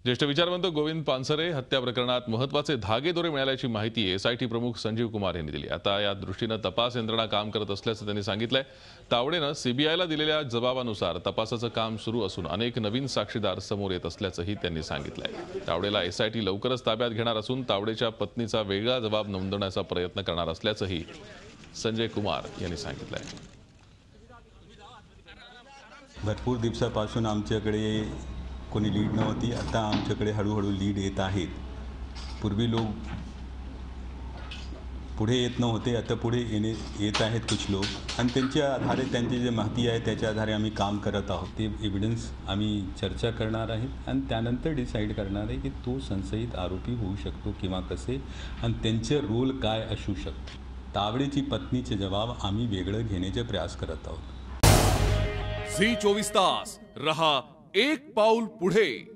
ज्येष्ठ विचारवंत गोविंद पानसरे हत्या प्रकरणात महत्त्वाचे धागेदोरे मिळाल्याची माहिती एसआयटी प्रमुख संजीव कुमार यांनी दिली। आता या दृष्टीने तपास यंत्रणा काम करत असल्याचं त्यांनी सांगितलंय। तावडेनं सीबीआयला दिलेल्या जबाबानुसार तपासाचं काम सुरू असून अनेक नवीन साक्षीदार समोर येत असल्याचंही त्यांनी सांगितलंय। तावडेला एसआयटी लवकरच ताब्यात घेणार असून तावडेच्या पत्नीचा वेगळा जबाब नोंदवण्याचा प्रयत्न करणार असल्याचंही संजय कुमार यांनी सांगितलंय। भरपूर दिवसापासून आमच्याकडे कोणी लीड नव्हती, आता आमच्याकडे हळूहळू लीड येत आहेत। पूर्वी लोक पुढे येत नव्हते, आता पुढे येत आहेत कुछ लोक आणि त्यांच्या आधारे त्यांची जे माहिती आहे त्याच्या आधारे आम्ही काम करत आहोत। ते एव्हिडन्स आम्ही चर्चा करणार आहेत आणि त्यानंतर डिसाईड करणार आहे की तो संशयित आरोपी होऊ शकतो किंवा कसे आणि त्यांचे रोल काय असू शकतो। तावडेची पत्नीचे जबाब आम्ही वेगळं घेण्याचे प्रयास करत आहोत। झी 24 तास रहा एक पाऊल पुढे।